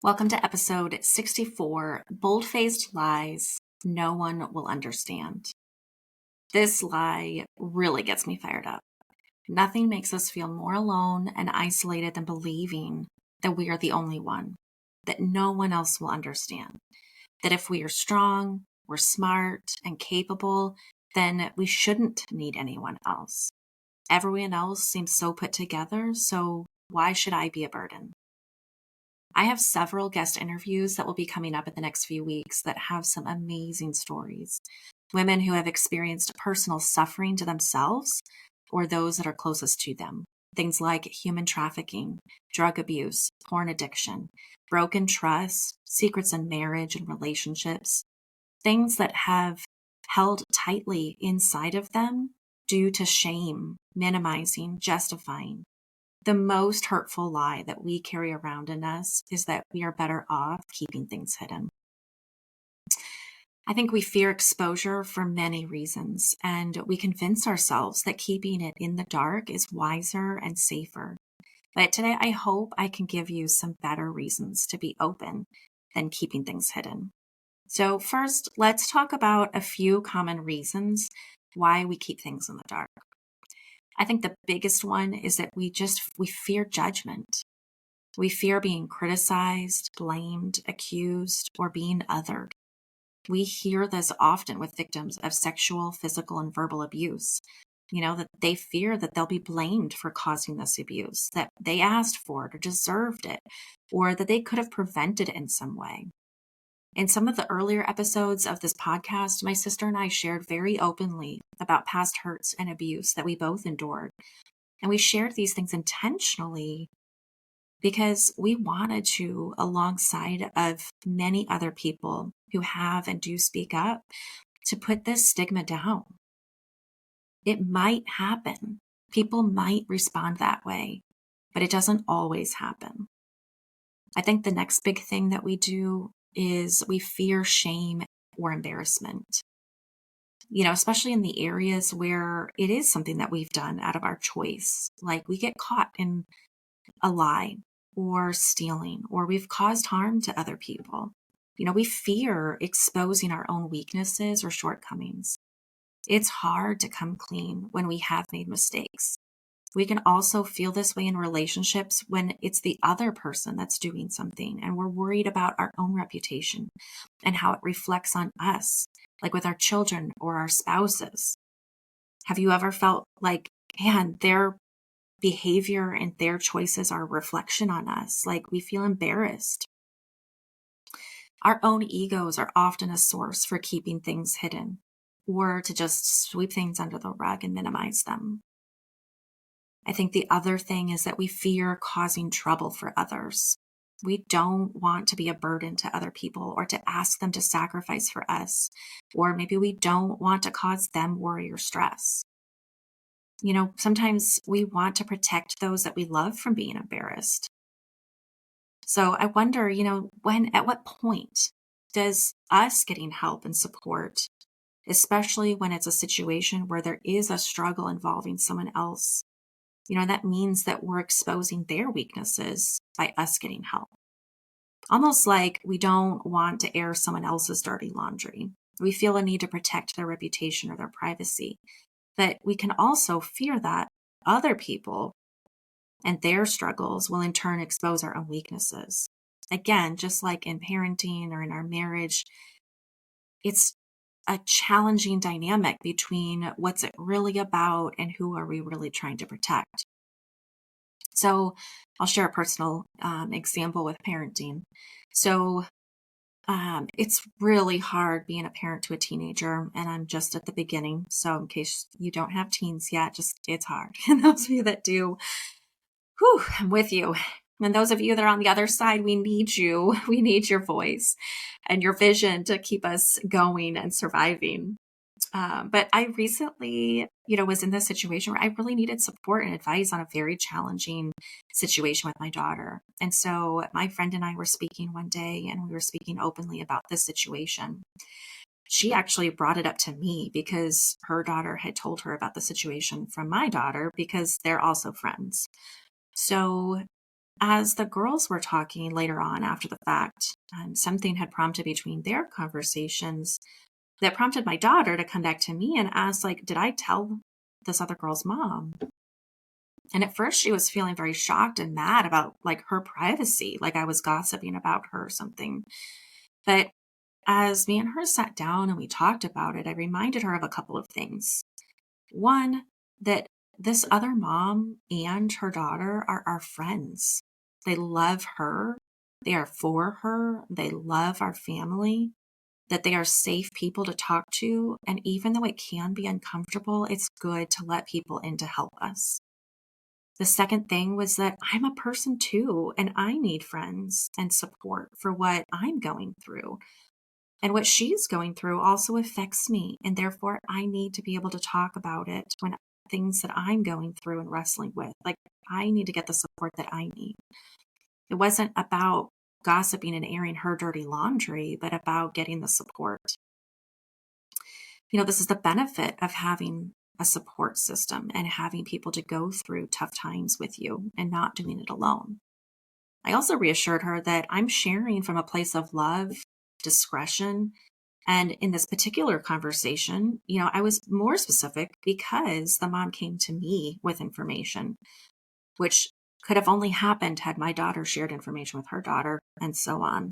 Welcome to episode 64, Bold-Faced Lies No One Will Understand. This lie really gets me fired up. Nothing makes us feel more alone and isolated than believing that we are the only one, that no one else will understand, that if we are strong, we're smart and capable, then we shouldn't need anyone else. Everyone else seems so put together, so why should I be a burden? I have several guest interviews that will be coming up in the next few weeks that have some amazing stories. Women who have experienced personal suffering to themselves or those that are closest to them. Things like human trafficking, drug abuse, porn addiction, broken trust, secrets in marriage and relationships. Things that have held tightly inside of them due to shame, minimizing, justifying. The most hurtful lie that we carry around in us is that we are better off keeping things hidden. I think we fear exposure for many reasons, and we convince ourselves that keeping it in the dark is wiser and safer. But today, I hope I can give you some better reasons to be open than keeping things hidden. So first, let's talk about a few common reasons why we keep things in the dark. I think the biggest one is that we fear judgment. We fear being criticized, blamed, accused, or being othered. We hear this often with victims of sexual, physical, and verbal abuse. That they fear that they'll be blamed for causing this abuse, that they asked for it or deserved it, or that they could have prevented it in some way. In some of the earlier episodes of this podcast, my sister and I shared very openly about past hurts and abuse that we both endured. And we shared these things intentionally because we wanted to, alongside of many other people who have and do speak up, to put this stigma down. It might happen. People might respond that way, but it doesn't always happen. I think the next big thing that we do is we fear shame or embarrassment. Especially in the areas where it is something that we've done out of our choice. Like we get caught in a lie or stealing, or we've caused harm to other people. We fear exposing our own weaknesses or shortcomings. It's hard to come clean when we have made mistakes. We can also feel this way in relationships when it's the other person that's doing something and we're worried about our own reputation and how it reflects on us, like with our children or our spouses. Have you ever felt like, man, their behavior and their choices are a reflection on us? Like we feel embarrassed. Our own egos are often a source for keeping things hidden or to just sweep things under the rug and minimize them. I think the other thing is that we fear causing trouble for others. We don't want to be a burden to other people or to ask them to sacrifice for us. Or maybe we don't want to cause them worry or stress. Sometimes we want to protect those that we love from being embarrassed. So I wonder, at what point does us getting help and support, especially when it's a situation where there is a struggle involving someone else, that means that we're exposing their weaknesses by us getting help. Almost like we don't want to air someone else's dirty laundry. We feel a need to protect their reputation or their privacy. But we can also fear that other people and their struggles will in turn expose our own weaknesses. Again, just like in parenting or in our marriage, it's a challenging dynamic between what's it really about and who are we really trying to protect. So I'll share a personal example with parenting. So it's really hard being a parent to a teenager, and I'm just at the beginning. So in case you don't have teens yet, it's hard. And those of you that do, I'm with you. And those of you that are on the other side, we need you. We need your voice and your vision to keep us going and surviving. But I recently, was in this situation where I really needed support and advice on a very challenging situation with my daughter. And so my friend and I were speaking one day and we were speaking openly about this situation. She actually brought it up to me because her daughter had told her about the situation from my daughter because they're also friends. So as the girls were talking later on after the fact, something had prompted between their conversations that prompted my daughter to come back to me and ask, like, did I tell this other girl's mom? And at first she was feeling very shocked and mad about like her privacy, like I was gossiping about her or something. But as me and her sat down and we talked about it, I reminded her of a couple of things. One, that this other mom and her daughter are our friends. They love her. They are for her. They love our family, that they are safe people to talk to. And even though it can be uncomfortable, it's good to let people in to help us. The second thing was that I'm a person too, and I need friends and support for what I'm going through. And what she's going through also affects me. And therefore, I need to be able to talk about it when things that I'm going through and wrestling with. Like, I need to get the support that I need. It wasn't about gossiping and airing her dirty laundry, but about getting the support. This is the benefit of having a support system and having people to go through tough times with you and not doing it alone. I also reassured her that I'm sharing from a place of love, discretion. And in this particular conversation, I was more specific because the mom came to me with information, which could have only happened had my daughter shared information with her daughter and so on.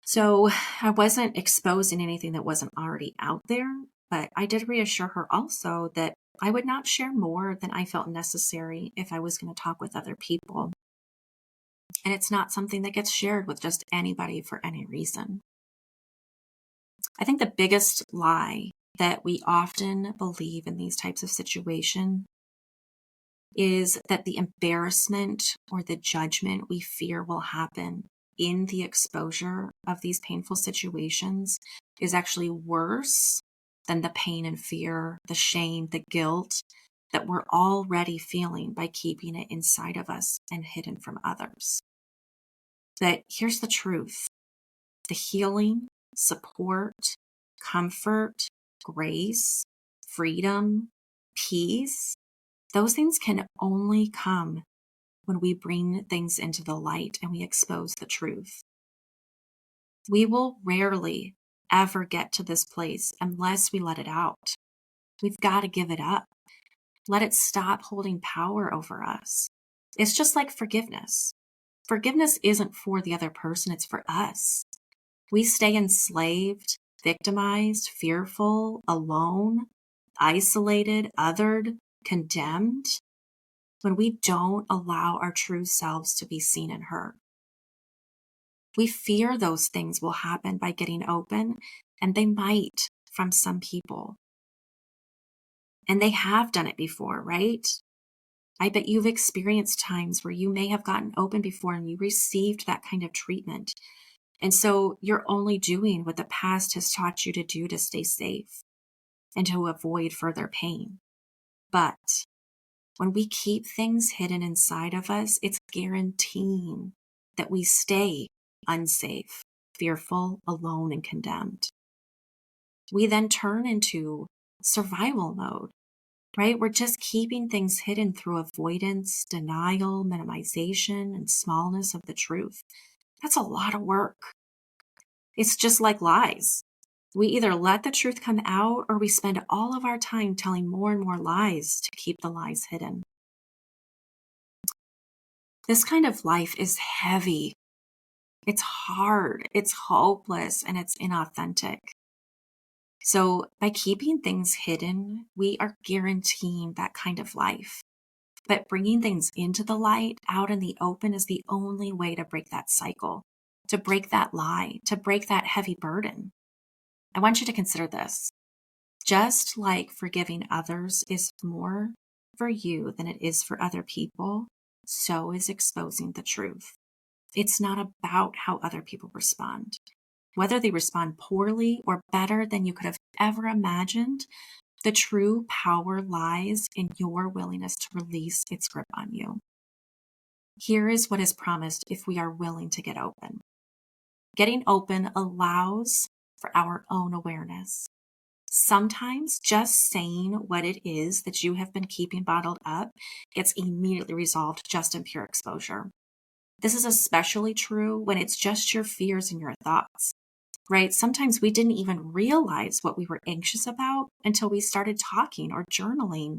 So I wasn't exposing anything that wasn't already out there, but I did reassure her also that I would not share more than I felt necessary if I was going to talk with other people. And it's not something that gets shared with just anybody for any reason. I think the biggest lie that we often believe in these types of situations is that the embarrassment or the judgment we fear will happen in the exposure of these painful situations is actually worse than the pain and fear, the shame, the guilt that we're already feeling by keeping it inside of us and hidden from others. But here's the truth: the healing, support, comfort, grace, freedom, peace, those things can only come when we bring things into the light and we expose the truth. We will rarely ever get to this place unless we let it out. We've got to give it up. Let it stop holding power over us. It's just like forgiveness. Forgiveness isn't for the other person, it's for us. We stay enslaved, victimized, fearful, alone, isolated, othered, condemned when we don't allow our true selves to be seen and heard. We fear those things will happen by getting open, and they might from some people. And they have done it before, right? I bet you've experienced times where you may have gotten open before and you received that kind of treatment. And so you're only doing what the past has taught you to do to stay safe and to avoid further pain. But when we keep things hidden inside of us, it's guaranteeing that we stay unsafe, fearful, alone, and condemned. We then turn into survival mode, right? We're just keeping things hidden through avoidance, denial, minimization, and smallness of the truth. That's a lot of work. It's just like lies. We either let the truth come out or we spend all of our time telling more and more lies to keep the lies hidden. This kind of life is heavy. It's hard, it's hopeless, and it's inauthentic. So by keeping things hidden, we are guaranteeing that kind of life. But bringing things into the light, out in the open, is the only way to break that cycle, to break that lie, to break that heavy burden. I want you to consider this. Just like forgiving others is more for you than it is for other people, so is exposing the truth. It's not about how other people respond. Whether they respond poorly or better than you could have ever imagined, the true power lies in your willingness to release its grip on you. Here is what is promised if we are willing to get open. Getting open allows for our own awareness. Sometimes just saying what it is that you have been keeping bottled up gets immediately resolved just in pure exposure. This is especially true when it's just your fears and your thoughts, right? Sometimes we didn't even realize what we were anxious about until we started talking or journaling.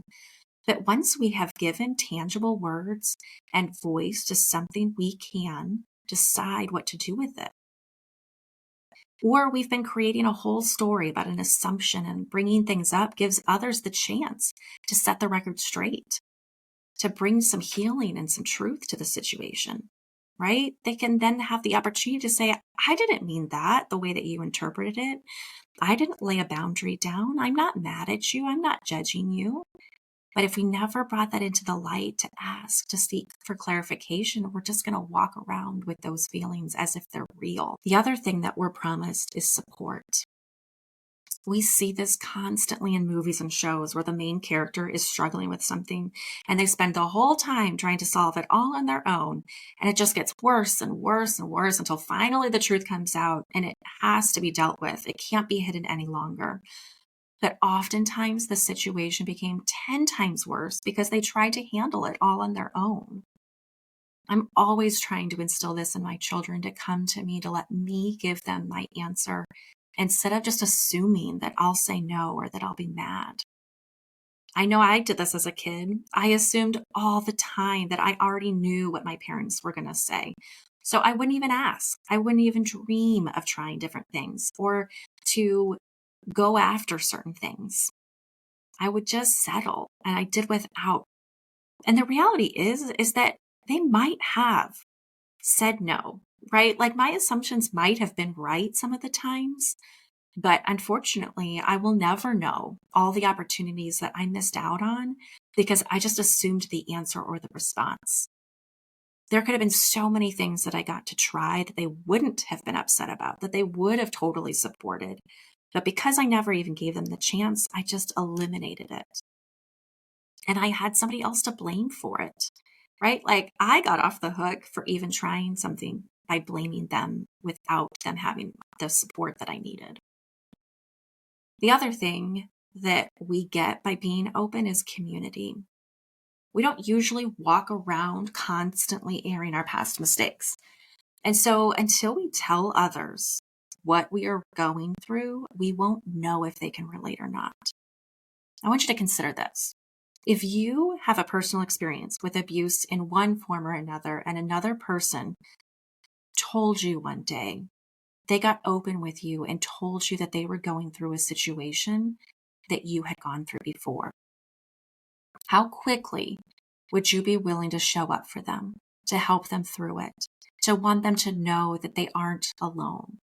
But once we have given tangible words and voice to something, we can decide what to do with it. Or we've been creating a whole story about an assumption, and bringing things up gives others the chance to set the record straight, to bring some healing and some truth to the situation, right? They can then have the opportunity to say, I didn't mean that the way that you interpreted it. I didn't lay a boundary down. I'm not mad at you. I'm not judging you. But if we never brought that into the light to ask, to seek for clarification, we're just going to walk around with those feelings as if they're real. The other thing that we're promised is support. We see this constantly in movies and shows where the main character is struggling with something and they spend the whole time trying to solve it all on their own. And it just gets worse and worse and worse until finally the truth comes out and it has to be dealt with. It can't be hidden any longer. But oftentimes the situation became 10 times worse because they tried to handle it all on their own. I'm always trying to instill this in my children, to come to me, to let me give them my answer instead of just assuming that I'll say no or that I'll be mad. I know I did this as a kid. I assumed all the time that I already knew what my parents were going to say. So I wouldn't even ask. I wouldn't even dream of trying different things or to go after certain things. I would just settle, and I did without. And the reality is that they might have said no, right? Like my assumptions might have been right some of the times, but unfortunately, I will never know all the opportunities that I missed out on because I just assumed the answer or the response. There could have been so many things that I got to try that they wouldn't have been upset about, that they would have totally supported. But because I never even gave them the chance, I just eliminated it. And I had somebody else to blame for it, right? Like I got off the hook for even trying something by blaming them without them having the support that I needed. The other thing that we get by being open is community. We don't usually walk around constantly airing our past mistakes. And so until we tell others what we are going through, we won't know if they can relate or not. I want you to consider this. If you have a personal experience with abuse in one form or another, and another person told you one day, they got open with you and told you that they were going through a situation that you had gone through before, how quickly would you be willing to show up for them, to help them through it, to want them to know that they aren't alone?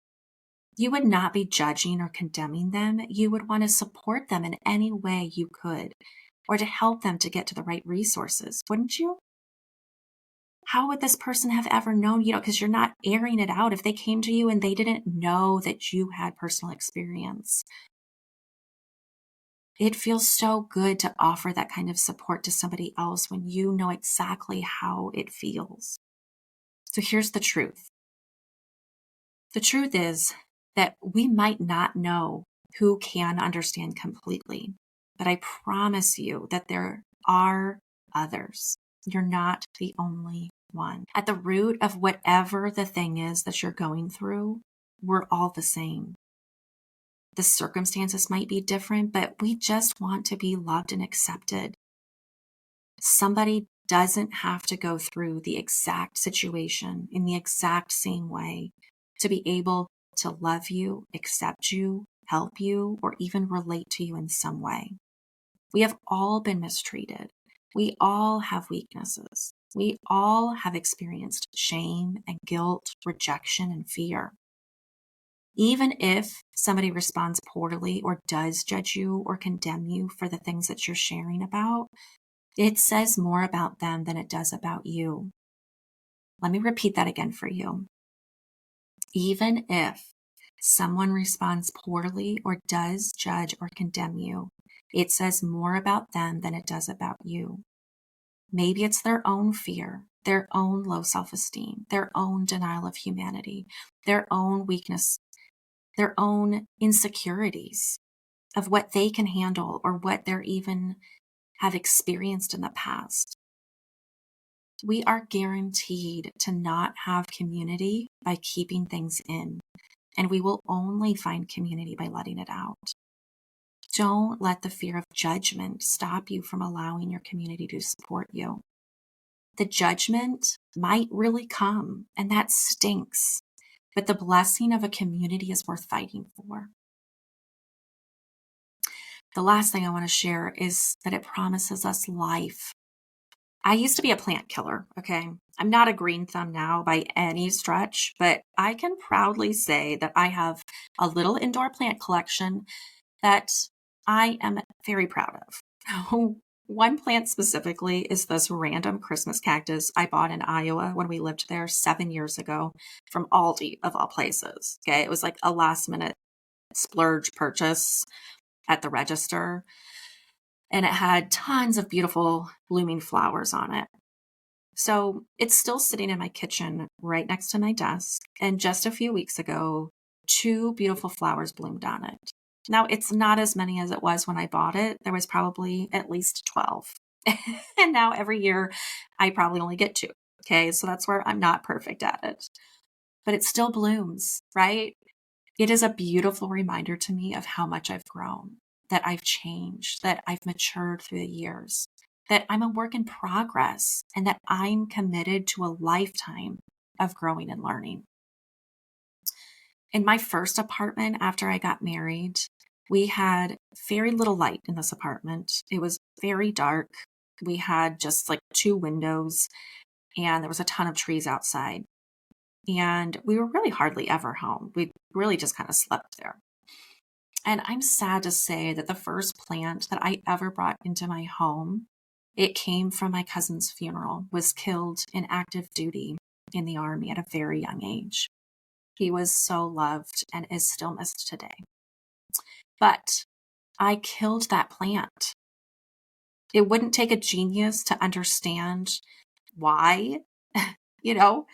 You would not be judging or condemning them. You would want to support them in any way you could, or to help them to get to the right resources, wouldn't you? How would this person have ever known, because you're not airing it out if they came to you and they didn't know that you had personal experience? It feels so good to offer that kind of support to somebody else when you know exactly how it feels. So here's the truth. The truth is that we might not know who can understand completely, but I promise you that there are others. You're not the only one. At the root of whatever the thing is that you're going through, we're all the same. The circumstances might be different, but we just want to be loved and accepted. Somebody doesn't have to go through the exact situation in the exact same way to be able to love you, accept you, help you, or even relate to you in some way. We have all been mistreated. We all have weaknesses. We all have experienced shame and guilt, rejection and fear. Even if somebody responds poorly or does judge you or condemn you for the things that you're sharing about, it says more about them than it does about you. Let me repeat that again for you. Even if someone responds poorly or does judge or condemn you, it says more about them than it does about you. Maybe it's their own fear, their own low self-esteem, their own denial of humanity, their own weakness, their own insecurities of what they can handle or what they're even have experienced in the past. We are guaranteed to not have community by keeping things in, and we will only find community by letting it out. Don't let the fear of judgment stop you from allowing your community to support you. The judgment might really come, and that stinks, but the blessing of a community is worth fighting for. The last thing I want to share is that it promises us life. I used to be a plant killer, okay? I'm not a green thumb now by any stretch, but I can proudly say that I have a little indoor plant collection that I am very proud of. One plant specifically is this random Christmas cactus I bought in Iowa when we lived there 7 years ago from Aldi, of all places. Okay, it was like a last minute splurge purchase at the register, and it had tons of beautiful blooming flowers on it. So it's still sitting in my kitchen right next to my desk. And just a few weeks ago, 2 beautiful flowers bloomed on it. Now, it's not as many as it was when I bought it. There was probably at least 12. And now every year, I probably only get 2. Okay, so that's where I'm not perfect at it. But it still blooms, right? It is a beautiful reminder to me of how much I've grown, that I've changed, that I've matured through the years, that I'm a work in progress, and that I'm committed to a lifetime of growing and learning. In my first apartment after I got married, we had very little light in this apartment. It was very dark. We had just like 2 windows, and there was a ton of trees outside. And we were really hardly ever home. We really just kind of slept there. And I'm sad to say that the first plant that I ever brought into my home, it came from my cousin's funeral, was killed in active duty in the Army at a very young age. He was so loved and is still missed today. But I killed that plant. It wouldn't take a genius to understand why. you know,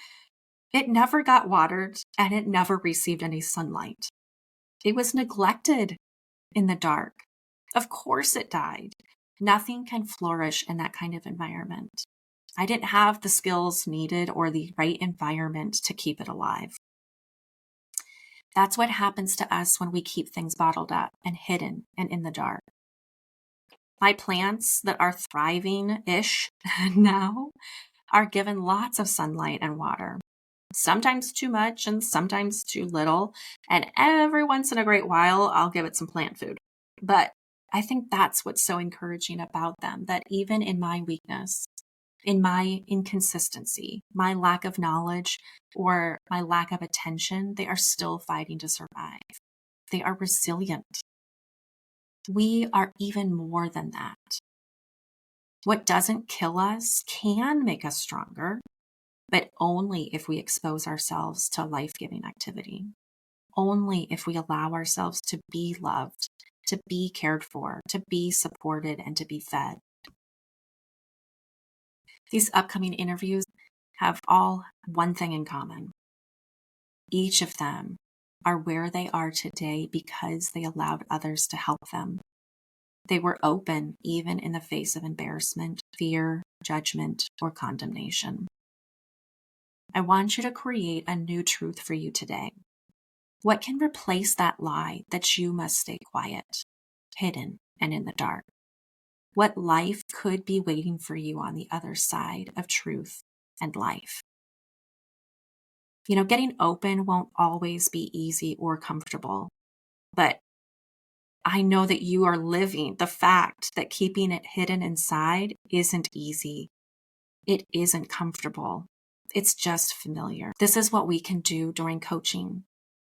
it never got watered and it never received any sunlight. It was neglected in the dark. Of course it died. Nothing can flourish in that kind of environment. I didn't have the skills needed or the right environment to keep it alive. That's what happens to us when we keep things bottled up and hidden and in the dark. My plants that are thriving-ish now are given lots of sunlight and water. Sometimes too much and sometimes too little. And every once in a great while, I'll give it some plant food. But I think that's what's so encouraging about them, that even in my weakness, in my inconsistency, my lack of knowledge, or my lack of attention, they are still fighting to survive. They are resilient. We are even more than that. What doesn't kill us can make us stronger, but only if we expose ourselves to life-giving activity. Only if we allow ourselves to be loved, to be cared for, to be supported, and to be fed. These upcoming interviews have all one thing in common. Each of them are where they are today because they allowed others to help them. They were open even in the face of embarrassment, fear, judgment, or condemnation. I want you to create a new truth for you today. What can replace that lie that you must stay quiet, hidden, and in the dark? What life could be waiting for you on the other side of truth and life? Getting open won't always be easy or comfortable, but I know that you are living the fact that keeping it hidden inside isn't easy. It isn't comfortable. It's just familiar. This is what we can do during coaching.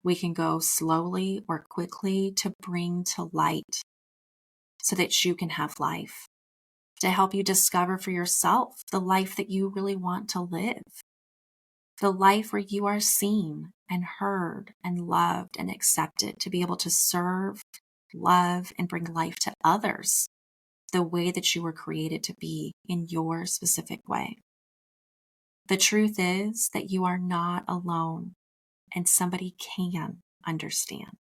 We can go slowly or quickly to bring to light so that you can have life, to help you discover for yourself the life that you really want to live, the life where you are seen and heard and loved and accepted, to be able to serve, love, and bring life to others the way that you were created to be in your specific way. The truth is that you are not alone and somebody can understand.